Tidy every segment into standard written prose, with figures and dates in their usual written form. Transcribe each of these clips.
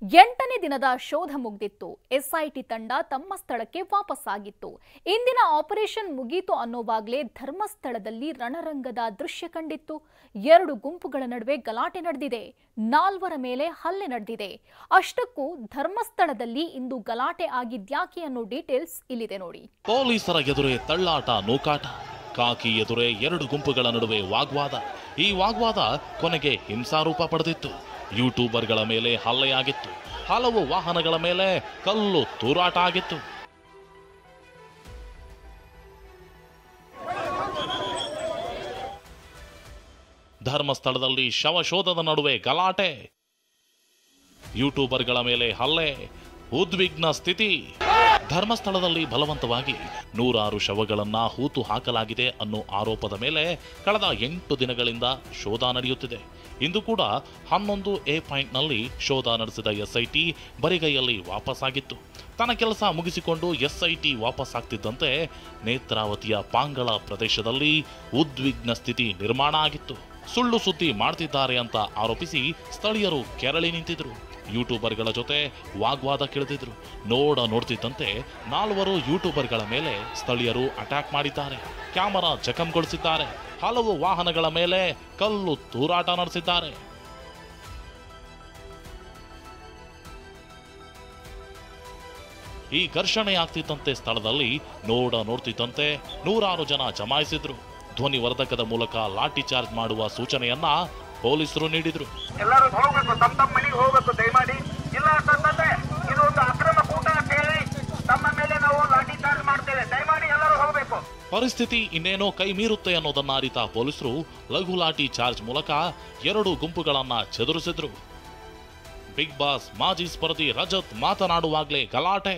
8ನೇ ದಿನದ ಶೋಧ ಮುಗಿದಿತ್ತು. ಎಸ್ಐಟಿ ತಂಡ ತಮ್ಮ ಸ್ಥಳಕ್ಕೆ ವಾಪಸ್ಸಾಗಿತ್ತು. ಇಂದಿನ ಆಪರೇಷನ್ ಮುಗೀತು ಅನ್ನೋವಾಗಲೇ ಧರ್ಮಸ್ಥಳದಲ್ಲಿ ರಣರಂಗದ ದೃಶ್ಯ ಕಂಡಿತ್ತು. 2 ಗುಂಪುಗಳ ನಡುವೆ ಗಲಾಟೆ ನಡೆದಿದೆ. 4 ಮೇಲೆ ಹಲ್ಲೆ ನಡೆದಿದೆ. ಅಷ್ಟಕ್ಕೂ ಧರ್ಮಸ್ಥಳದಲ್ಲಿ ಇಂದು ಗಲಾಟೆ ಆಗಿದ್ಯಾಕೆ ಅನ್ನೋ ಡೀಟೇಲ್ಸ್ ಇಲ್ಲಿದೆ ನೋಡಿ. ಪೊಲೀಸರ ಎದುರೇ ತಳ್ಳಾಟ, ನೂಕಾಟ, ಕಾಕಿ ಎದುರೇ 2 ಗುಂಪುಗಳ ನಡುವೆ ವಾಗ್ವಾದ. ಈ ವಾಗ್ವಾದ ಕೊನೆಗೆ ಹಿಂಸಾರೂಪ ಪಡೆದಿತ್ತು. ಯೂಟ್ಯೂಬರ್ಗಳ ಮೇಲೆ ಹಲ್ಲೆಯಾಗಿತ್ತು. ಹಲವು ವಾಹನಗಳ ಮೇಲೆ ಕಲ್ಲು ತೂರಾಟ ಆಗಿತ್ತು. ಧರ್ಮಸ್ಥಳದಲ್ಲಿ ಶವಶೋಧದ ನಡುವೆ ಗಲಾಟೆ, ಯೂಟ್ಯೂಬರ್ಗಳ ಮೇಲೆ ಹಲ್ಲೆ, ಉದ್ವಿಗ್ನ ಸ್ಥಿತಿ. ಧರ್ಮಸ್ಥಳದಲ್ಲಿ ಬಲವಂತವಾಗಿ 100 ಶವಗಳನ್ನ ಹೂತು ಹಾಕಲಾಗಿದೆ ಅನ್ನೋ ಆರೋಪದ ಮೇಲೆ ಕಳೆದ 8 ದಿನಗಳಿಂದ ಶೋಧ ನಡೆಯುತ್ತಿದೆ. ಇಂದು ಕೂಡ 11A ಪಾಯಿಂಟ್ನಲ್ಲಿ ಶೋಧ ನಡೆಸಿದ ಎಸ್ಐಟಿ ಬರಿಗೈಯಲ್ಲಿ ವಾಪಸ್ಸಾಗಿತ್ತು. ತನ್ನ ಕೆಲಸ ಮುಗಿಸಿಕೊಂಡು ಎಸ್ಐಟಿ ವಾಪಸ್ಸಾಗ್ತಿದ್ದಂತೆ ನೇತ್ರಾವತಿಯ ಪಾಂಗಳ ಪ್ರದೇಶದಲ್ಲಿ ಉದ್ವಿಗ್ನ ಸ್ಥಿತಿ ನಿರ್ಮಾಣ ಆಗಿತ್ತು. ಸುಳ್ಳು ಸುದ್ದಿ ಮಾಡ್ತಿದ್ದಾರೆ ಅಂತ ಆರೋಪಿಸಿ ಸ್ಥಳೀಯರು ಕೆರಳಿ ನಿಂತಿದ್ರು. ಯೂಟ್ಯೂಬರ್ಗಳ ಜೊತೆ ವಾಗ್ವಾದ ಕೆಳೆದಿದ್ರು. ನೋಡ್ತಿದ್ದಂತೆ 4 ಯೂಟ್ಯೂಬರ್ಗಳ ಮೇಲೆ ಸ್ಥಳೀಯರು ಅಟ್ಯಾಕ್ ಮಾಡಿದ್ದಾರೆ. ಕ್ಯಾಮೆರಾ ಜಖಂಗೊಳಿಸಿದ್ದಾರೆ. ಹಲವು ವಾಹನಗಳ ಮೇಲೆ ಕಲ್ಲು ತೂರಾಟ ನಡೆಸಿದ್ದಾರೆ. ಈ ಘರ್ಷಣೆ ಆಗ್ತಿದ್ದಂತೆ ಸ್ಥಳದಲ್ಲಿ ನೋಡ್ತಿದ್ದಂತೆ 100 ಜನ ಜಮಾಯಿಸಿದ್ರು. ಧ್ವನಿವರ್ಧಕದ ಮೂಲಕ ಲಾಠಿ ಚಾರ್ಜ್ ಮಾಡುವ ಸೂಚನೆಯನ್ನ ಪೊಲೀಸರು ನೀಡಿದ್ರು. ಎಲ್ಲರೂ ಹೋಗಬೇಕು, ತಮ್ಮ ಮನೆಗೆ ಹೋಗಬೇಕು ದಯಮಾಡಿ. ಇಲ್ಲ ಅಂತಂದ್ರೆ ಇದು ಒಂದು ಅಕ್ರಮ ಕೂಟ ಅಂತ ಹೇಳಿ ತಮ್ಮ ಮೇಲೆ ನಾವು ಲಾಠಿ ಚಾರ್ಜ್ ಮಾಡ್ತೇವೆ. ದಯಮಾಡಿ ಎಲ್ಲರೂ ಹೋಗಬೇಕು. ಪರಿಸ್ಥಿತಿ ಇನ್ನೇನೋ ಕೈ ಮೀರುತ್ತೆ ಅನ್ನೋದನ್ನ ಅರಿತ ಪೊಲೀಸರು ಲಘು ಲಾಠಿ ಚಾರ್ಜ್ ಮೂಲಕ 2 ಗುಂಪುಗಳನ್ನ ಚದುರಿಸಿದ್ರು. ಬಿಗ್ ಬಾಸ್ ಮಾಜಿ ಸ್ಪರ್ಧಿ ರಜತ್ ಮಾತನಾಡುವಾಗಲೇ ಗಲಾಟೆ.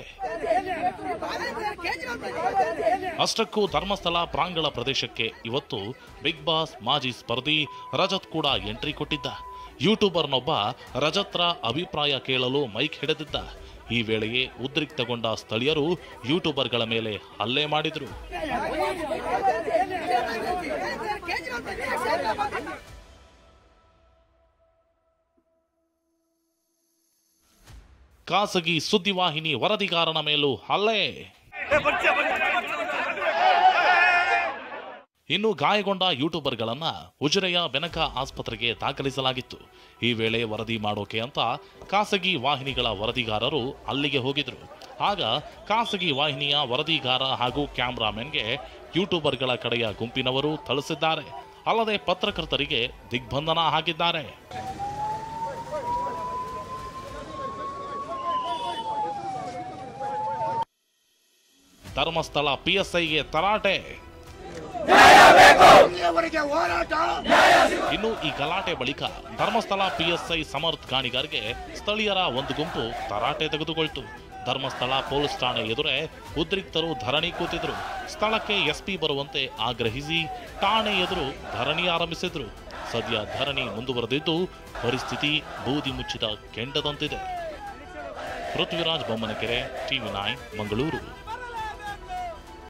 ಅಷ್ಟಕ್ಕೂ ಧರ್ಮಸ್ಥಳ ಪ್ರಾಂಗಣ ಪ್ರದೇಶಕ್ಕೆ ಇವತ್ತು ಬಿಗ್ ಬಾಸ್ ಮಾಜಿ ಸ್ಪರ್ಧಿ ರಜತ್ ಕೂಡ ಎಂಟ್ರಿ ಕೊಟ್ಟಿದ್ದ. ಯೂಟ್ಯೂಬರ್ನೊಬ್ಬ ರಜತ್ರ ಅಭಿಪ್ರಾಯ ಕೇಳಲು ಮೈಕ್ ಹಿಡಿದಿದ್ದ. ಈ ವೇಳೆಯೇ ಉದ್ರಿಕ್ತಗೊಂಡ ಸ್ಥಳೀಯರು ಯೂಟ್ಯೂಬರ್ಗಳ ಮೇಲೆ ಹಲ್ಲೆ ಮಾಡಿದ್ರು. ಖಾಸಗಿ ಸುದ್ದಿವಾಹಿನಿ ವರದಿಗಾರನ ಮೇಲೂ ಹಲ್ಲೆ. ಇನ್ನು ಗಾಯಗೊಂಡ ಯೂಟ್ಯೂಬರ್ಗಳನ್ನ ಉಜಿರೆಯ ಬೆನಕ ಆಸ್ಪತ್ರೆಗೆ ದಾಖಲಿಸಲಾಗಿತ್ತು. ಈ ವೇಳೆ ವರದಿ ಮಾಡೋಕೆ ಅಂತ ಖಾಸಗಿ ವಾಹಿನಿಗಳ ವರದಿಗಾರರು ಅಲ್ಲಿಗೆ ಹೋಗಿದ್ರು. ಆಗ ಖಾಸಗಿ ವಾಹಿನಿಯ ವರದಿಗಾರ ಹಾಗೂ ಕ್ಯಾಮ್ರಾಮನ್ಗೆ ಯೂಟ್ಯೂಬರ್ಗಳ ಕಡೆಯ ಗುಂಪಿನವರು ಥಳಿಸಿದ್ದಾರೆ. ಅಲ್ಲದೆ ಪತ್ರಕರ್ತರಿಗೆ ದಿಗ್ಬಂಧನ ಹಾಕಿದ್ದಾರೆ. ಧರ್ಮಸ್ಥಳ ಪಿಎಸ್ಐಗೆ ತರಾಟೆ. ಇನ್ನು ಈ ಗಲಾಟೆ ಬಳಿಕ ಧರ್ಮಸ್ಥಳ ಪಿಎಸ್ಐ ಸಮರ್ಥ್ ಗಾಣಿಗಾರ್ಗೆ ಸ್ಥಳೀಯರ ಒಂದು ಗುಂಪು ತರಾಟೆ ತೆಗೆದುಕೊಳ್ತು. ಧರ್ಮಸ್ಥಳ ಪೊಲೀಸ್ ಠಾಣೆ ಎದುರೇ ಉದ್ರಿಕ್ತರು ಧರಣಿ ಕೂತಿದ್ರು. ಸ್ಥಳಕ್ಕೆ ಎಸ್ಪಿ ಬರುವಂತೆ ಆಗ್ರಹಿಸಿ ಠಾಣೆ ಎದುರು ಧರಣಿ ಆರಂಭಿಸಿದ್ರು. ಸದ್ಯ ಧರಣಿ ಮುಂದುವರೆದಿದ್ದು ಪರಿಸ್ಥಿತಿ ಬೂದಿ ಮುಚ್ಚಿದ ಕೆಂಡದಂತಿದೆ. ಪೃಥ್ವಿರಾಜ್ ಬೊಮ್ಮನಕೆರೆ, TV9 ಮಂಗಳೂರು.